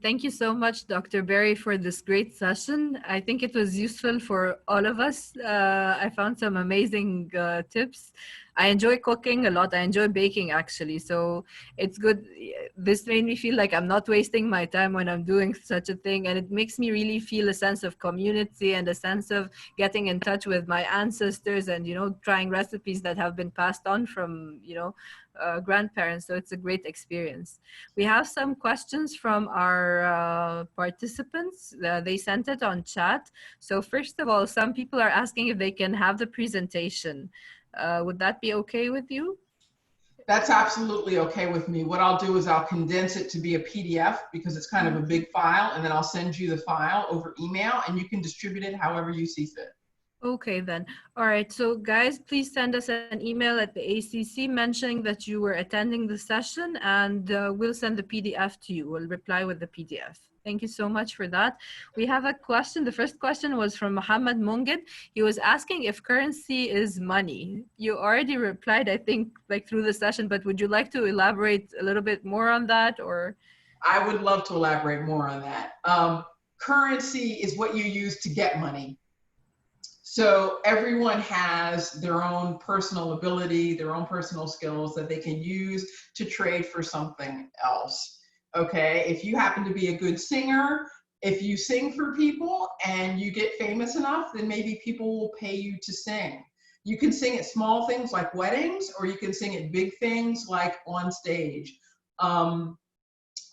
Thank you so much, Dr. Berry, for this great session. I think it was useful for all of us. I found some amazing tips. I enjoy cooking a lot. I enjoy baking, actually. So it's good. This made me feel like I'm not wasting my time when I'm doing such a thing. And it makes me really feel a sense of community and a sense of getting in touch with my ancestors and, trying recipes that have been passed on from, grandparents. So it's a great experience. We have some questions from our participants. They sent it on chat. So first of all, some people are asking if they can have the presentation. Would that be okay with you? That's absolutely okay with me. What I'll do is I'll condense it to be a PDF because it's kind of a big file, and then I'll send you the file over email and you can distribute it however you see fit. Okay, then. All right. So guys, please send us an email at the ACC mentioning that you were attending the session, and we'll send the PDF to you. We'll reply with the PDF. Thank you so much for that. We have a question. The first question was from Mohammed Mungid. He was asking if currency is money. You already replied, I think, like through the session, but would you like to elaborate a little bit more on that, or? I would love to elaborate more on that. Currency is what you use to get money. So everyone has their own personal ability, their own personal skills that they can use to trade for something else. Okay, if you happen to be a good singer, if you sing for people and you get famous enough, then maybe people will pay you to sing. You can sing at small things like weddings, or you can sing at big things like on stage.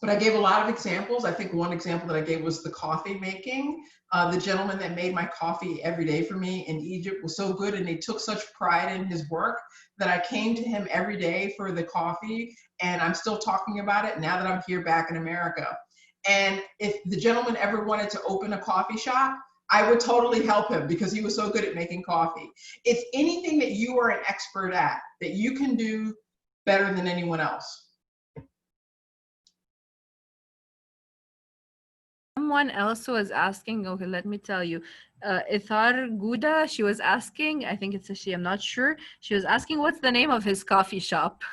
But I gave a lot of examples. I think one example that I gave was the coffee making. The gentleman that made my coffee every day for me in Egypt was so good, and he took such pride in his work that I came to him every day for the coffee, and I'm still talking about it now that I'm here back in America. And if the gentleman ever wanted to open a coffee shop, I would totally help him because he was so good at making coffee. It's anything that you are an expert at that you can do better than anyone else. Someone else was asking, okay, let me tell you. Ithar Guda, she was asking, I think it's a she, I'm not sure. She was asking, what's the name of his coffee shop?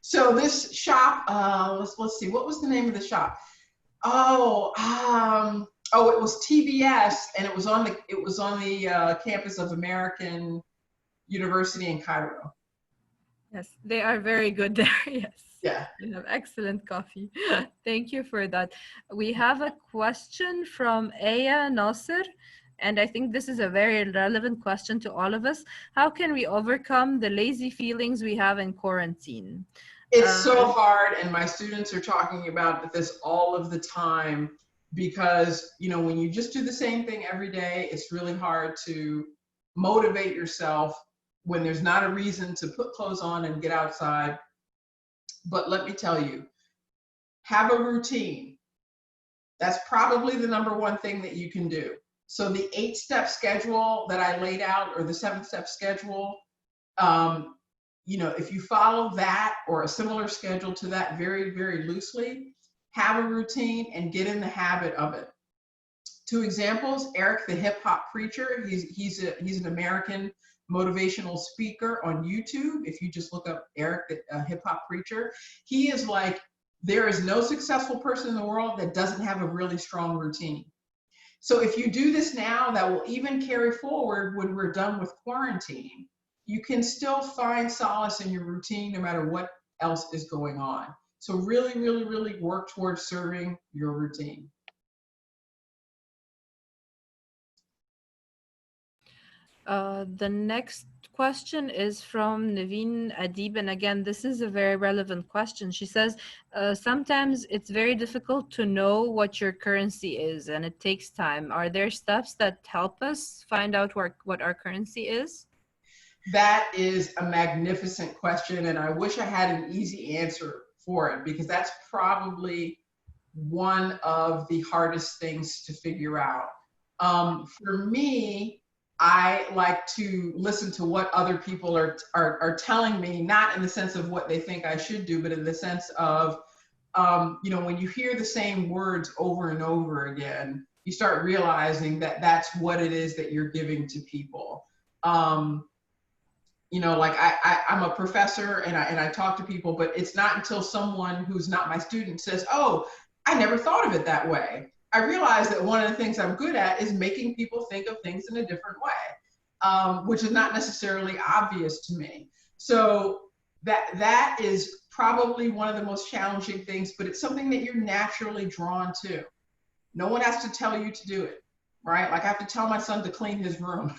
So this shop, let's see, what was the name of the shop? Oh, it was TBS, and it was on the campus of American University in Cairo. Yes, they are very good there. Yes. Yeah. They have excellent coffee. Thank you for that. We have a question from Aya Nasser, and I think this is a very relevant question to all of us. How can we overcome the lazy feelings we have in quarantine? It's so hard, and my students are talking about this all of the time because, when you just do the same thing every day, it's really hard to motivate yourself when there's not a reason to put clothes on and get outside. But let me tell you, have a routine. That's probably the number one thing that you can do. So the 8-step schedule that I laid out, or the 7-step schedule, if you follow that or a similar schedule to that very, very loosely, have a routine and get in the habit of it. 2 examples: Eric the hip hop preacher. He's an American motivational speaker on YouTube. If you just look up Eric the hip hop preacher, he is like, there is no successful person in the world that doesn't have a really strong routine. So if you do this now, that will even carry forward when we're done with quarantine. You can still find solace in your routine no matter what else is going on. So really, really, really work towards serving your routine. The next question is from Naveen Adib, and again, this is a very relevant question. She says, sometimes it's very difficult to know what your currency is, and it takes time. Are there steps that help us find out what our currency is? That is a magnificent question, and I wish I had an easy answer for it, because that's probably one of the hardest things to figure out. For me, I like to listen to what other people are telling me, not in the sense of what they think I should do, but in the sense of, when you hear the same words over and over again, you start realizing that that's what it is that you're giving to people. Like I'm a professor and I talk to people, but it's not until someone who's not my student says, "Oh, I never thought of it that way," I realize that one of the things I'm good at is making people think of things in a different way, which is not necessarily obvious to me. So that is probably one of the most challenging things, but it's something that you're naturally drawn to. No one has to tell you to do it, right? Like I have to tell my son to clean his room.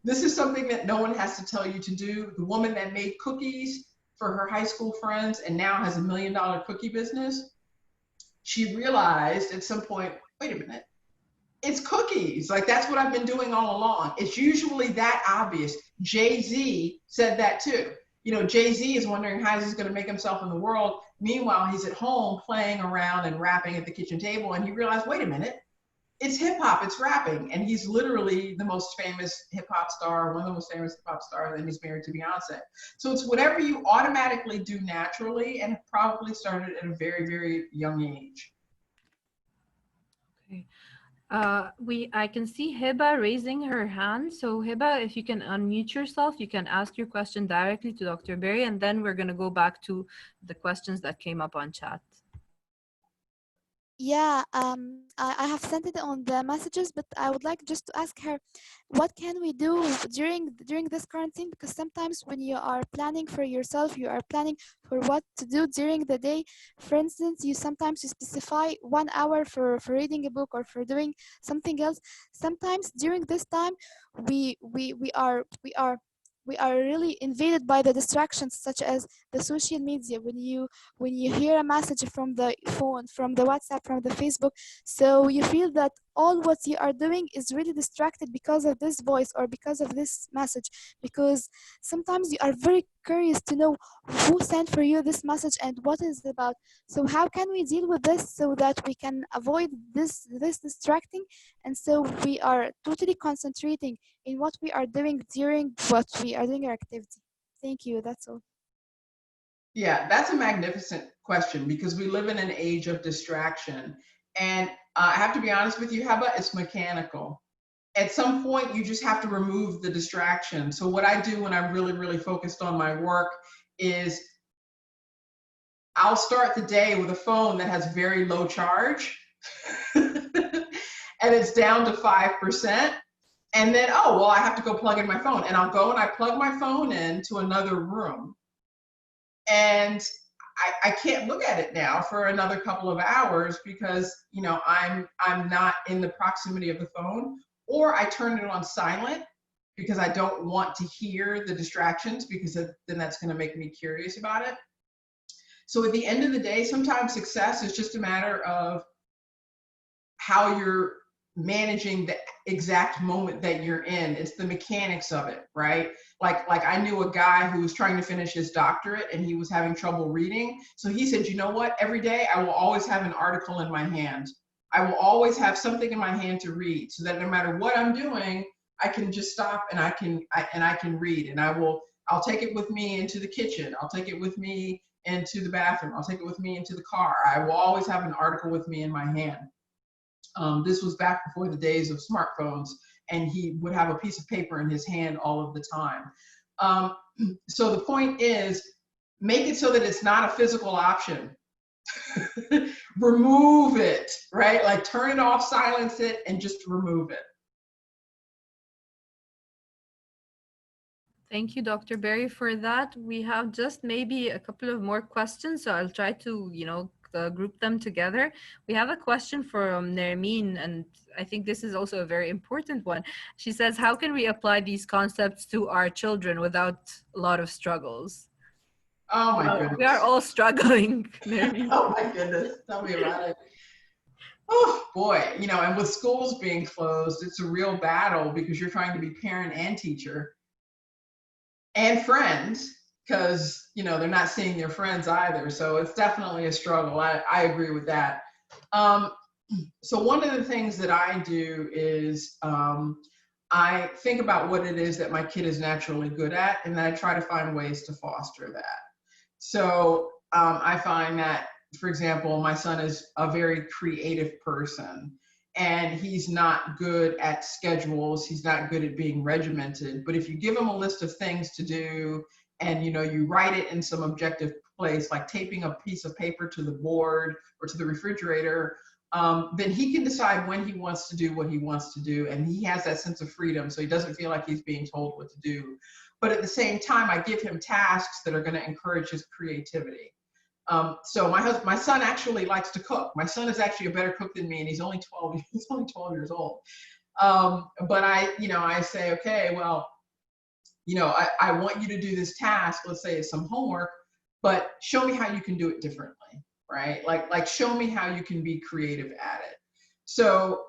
This is something that no one has to tell you to do. The woman that made cookies for her high school friends and now has $1 million cookie business, she realized at some point, wait a minute, it's cookies. Like that's what I've been doing all along. It's usually that obvious. Jay-Z said that too. Jay-Z is wondering how he's going to make himself in the world. Meanwhile, he's at home playing around and rapping at the kitchen table, and he realized, wait a minute, it's hip hop, it's rapping. And he's literally the most famous hip hop star, one of the most famous hip hop stars, and he's married to Beyonce. So it's whatever you automatically do naturally, and probably started at a very, very young age. Okay. I can see Hiba raising her hand. So Hiba, if you can unmute yourself, you can ask your question directly to Dr. Berry, and then we're going to go back to the questions that came up on chat. Yeah, I have sent it on the messages, but I would like just to ask her, what can we do during this quarantine? Because sometimes when you are planning for yourself, you are planning for what to do during the day. For instance, you specify 1 hour for reading a book or for doing something else. Sometimes during this time, we are we are really invaded by the distractions such as the social media. When you hear a message from the phone, from the WhatsApp, from the Facebook, so you feel that all what you are doing is really distracted because of this voice or because of this message, because sometimes you are very curious to know who sent for you this message and what is it about. So how can we deal with this so that we can avoid this distracting, and so we are totally concentrating in what we are doing during what we are doing our activity. Thank you. That's all. Yeah, that's a magnificent question because we live in an age of distraction. And I have to be honest with you, Heba, it's mechanical. At some point, you just have to remove the distraction. So, what I do when I'm really, really focused on my work is I'll start the day with a phone that has very low charge and it's down to 5%. And then, oh, well, I have to go plug in my phone. And I'll go and I plug my phone into another room. And I can't look at it now for another couple of hours because, you know, I'm not in the proximity of the phone, or I turn it on silent because I don't want to hear the distractions, because then that's going to make me curious about it. So at the end of the day, sometimes success is just a matter of how you're managing the exact moment that you're in. It's the mechanics of it, right? Like I knew a guy who was trying to finish his doctorate and he was having trouble reading. So he said, you know what? Every day I will always have an article in my hand. I will always have something in my hand to read, so that no matter what I'm doing, I can just stop and I can read. And I'll take it with me into the kitchen. I'll take it with me into the bathroom. I'll take it with me into the car. I will always have an article with me in my hand. This was back before the days of smartphones, and he would have a piece of paper in his hand all of the time. So the point is, make it so that it's not a physical option. Remove it, right? Like turn it off, silence it, and just remove it. Thank you, Dr. Berry, for that. We have just maybe a couple of more questions, so I'll try to, group them together. We have a question from Nermeen, and I think this is also a very important one. She says, how can we apply these concepts to our children without a lot of struggles? Oh my goodness. We are all struggling, Nermeen. Oh my goodness, tell me about it. Oh boy, and with schools being closed, it's a real battle because you're trying to be parent and teacher and friends, because they're not seeing their friends either. So it's definitely a struggle. I agree with that. So one of the things that I do is I think about what it is that my kid is naturally good at, and then I try to find ways to foster that. So I find that, for example, my son is a very creative person, and he's not good at schedules. He's not good at being regimented. But if you give him a list of things to do, and you write it in some objective place, like taping a piece of paper to the board or to the refrigerator, then he can decide when he wants to do what he wants to do, and he has that sense of freedom, so he doesn't feel like he's being told what to do. But at the same time, I give him tasks that are going to encourage his creativity. So my son actually likes to cook. My son is actually a better cook than me, and he's only 12. He's only 12 years old. But I say, okay, well, I want you to do this task. Let's say it's some homework, but show me how you can do it differently, right? Like show me how you can be creative at it. So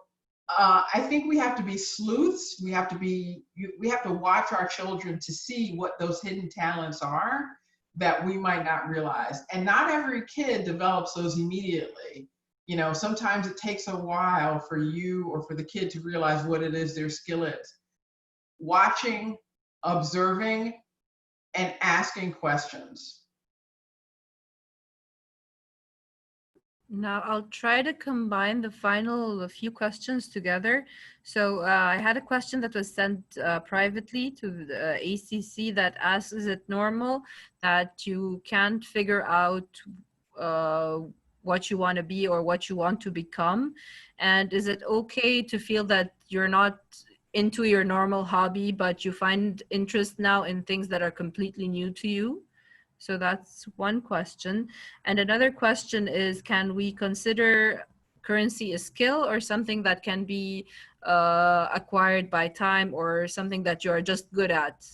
I think we have to be sleuths. We have to watch our children to see what those hidden talents are that we might not realize. And not every kid develops those immediately. Sometimes it takes a while for you or for the kid to realize what it is their skill is. Watching, observing, and asking questions. Now I'll try to combine the final few questions together. So I had a question that was sent privately to the ACC that asks, is it normal that you can't figure out what you want to be or what you want to become? And is it okay to feel that you're not into your normal hobby, but you find interest now in things that are completely new to you? So that's one question. And another question is, can we consider currency a skill or something that can be acquired by time, or something that you're just good at?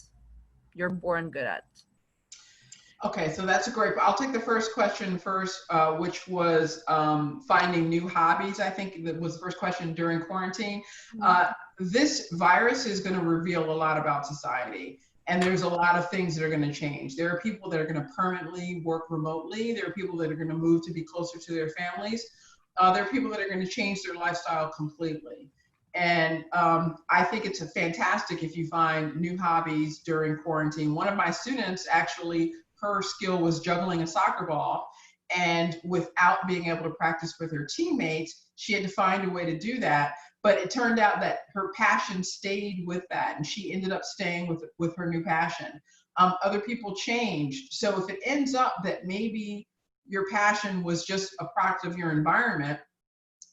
you're born good at? Okay, so that's a great. I'll take the first question first, which was finding new hobbies. I think that was the first question during quarantine. This virus is going to reveal a lot about society, and there's a lot of things that are going to change. There are people that are going to permanently work remotely. There are people that are going to move to be closer to their families. There are people that are going to change their lifestyle completely. And I think it's fantastic if you find new hobbies during quarantine. One of my students actually, her skill was juggling a soccer ball, and without being able to practice with her teammates, she had to find a way to do that. But it turned out that her passion stayed with that, and she ended up staying with her new passion. Other people changed. So if it ends up that maybe your passion was just a product of your environment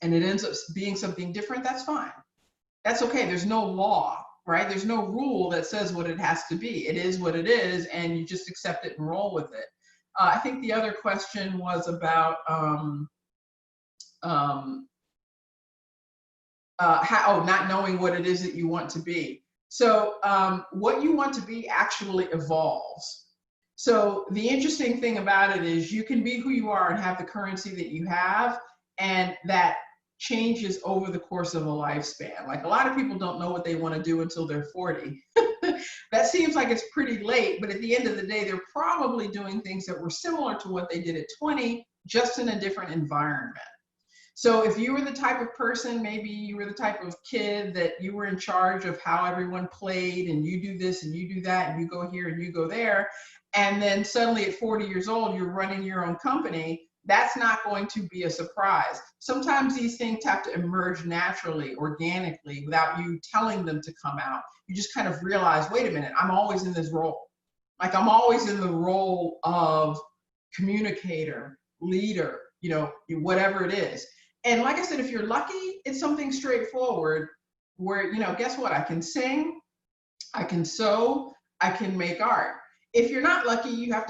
and it ends up being something different, that's fine. That's okay. There's no law, right? There's no rule that says what it has to be. It is what it is, and you just accept it and roll with it. I think the other question was about not knowing what it is that you want to be. So what you want to be actually evolves. So the interesting thing about it is you can be who you are and have the currency that you have, and that changes over the course of a lifespan. Like, a lot of people don't know what they want to do until they're 40. That seems like it's pretty late, but at the end of the day, they're probably doing things that were similar to what they did at 20, just in a different environment. So if you were the type of person, maybe you were the type of kid that you were in charge of how everyone played, and you do this and you do that and you go here and you go there, and then suddenly at 40 years old, you're running your own company, that's not going to be a surprise. Sometimes these things have to emerge naturally, organically, without you telling them to come out. You just kind of realize, wait a minute, I'm always in this role. Like, I'm always in the role of communicator, leader, you know, whatever it is. And like I said, if you're lucky, it's something straightforward where, you know, guess what? I can sing, I can sew, I can make art. If you're not lucky, you have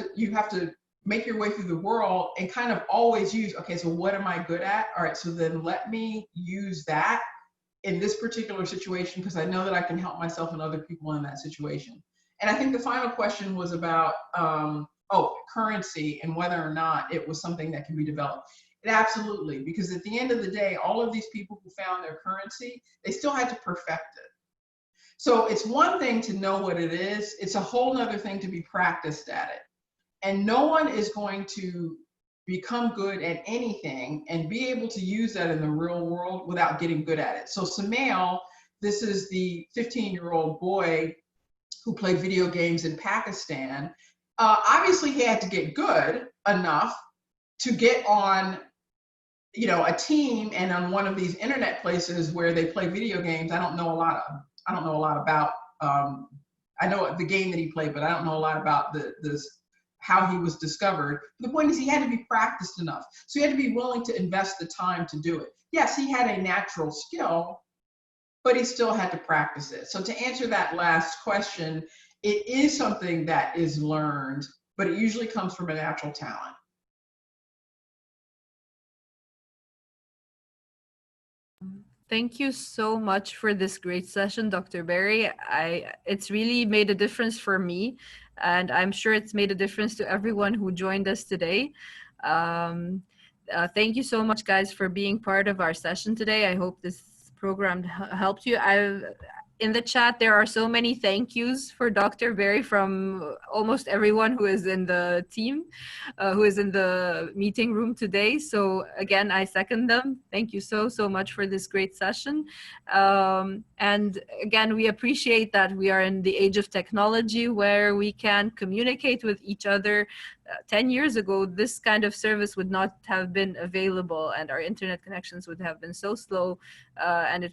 to make your way through the world and kind of always use, okay, so what am I good at? All right, so then let me use that in this particular situation, because I know that I can help myself and other people in that situation. And I think the final question was about, currency and whether or not it was something that can be developed. It absolutely, because at the end of the day, all of these people who found their currency, they still had to perfect it. So it's one thing to know what it is. It's a whole nother thing to be practiced at it. And no one is going to become good at anything and be able to use that in the real world without getting good at it. So Samail, this is the 15-year-old boy who played video games in Pakistan. Obviously, he had to get good enough to get on, you know, a team and on one of these internet places where they play video games. I don't know a lot about. I know the game that he played, but I don't know a lot about how he was discovered. The point is, he had to be practiced enough. So he had to be willing to invest the time to do it. Yes, he had a natural skill, but he still had to practice it. So to answer that last question, it is something that is learned, but it usually comes from a natural talent. Thank you so much for this great session, Dr. Barry. It's really made a difference for me, and I'm sure it's made a difference to everyone who joined us today. Thank you so much, guys, for being part of our session today. I hope this program helped you. In the chat, there are so many thank yous for Dr. Barry from almost everyone who is in the team, who is in the meeting room today. So again, I second them. Thank you so much for this great session. And again, we appreciate that we are in the age of technology where we can communicate with each other. 10 years ago, this kind of service would not have been available, and our internet connections would have been so slow, and it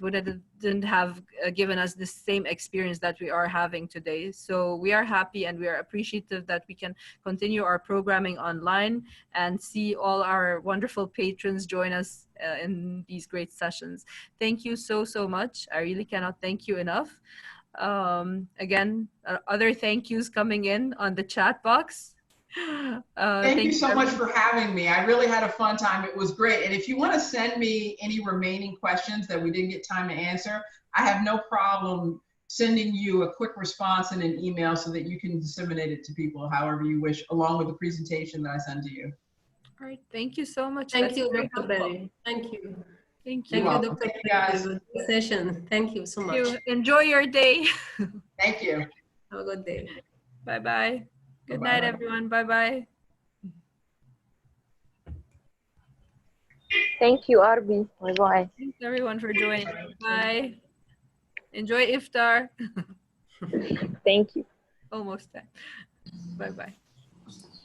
didn't have given us the same experience that we are having today. So we are happy and we are appreciative that we can continue our programming online and see all our wonderful patrons join us in these great sessions. Thank you so much. I really cannot thank you enough. Again, other thank yous coming in on the chat box. Thank you so much for having me. I really had a fun time. It was great. And if you want to send me any remaining questions that we didn't get time to answer, I have no problem sending you a quick response in an email so that you can disseminate it to people however you wish, along with the presentation that I send to you. All right. Thank you so much. Thank That's you, very Dr. helpful. Berry. Thank you. Thank You're you. Thank you, welcome. Dr. Thank you, Berry, guys. for the session. Thank you so much. Thank you. Enjoy your day. Thank you. Have a good day. Bye-bye. Good Bye-bye. night, everyone. Bye-bye. Thank you, Arby. Bye-bye. Thanks, everyone, for joining. Bye. Enjoy iftar. Thank you. Almost time. Bye-bye.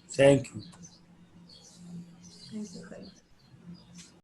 Thank you. Thank you, Khalid.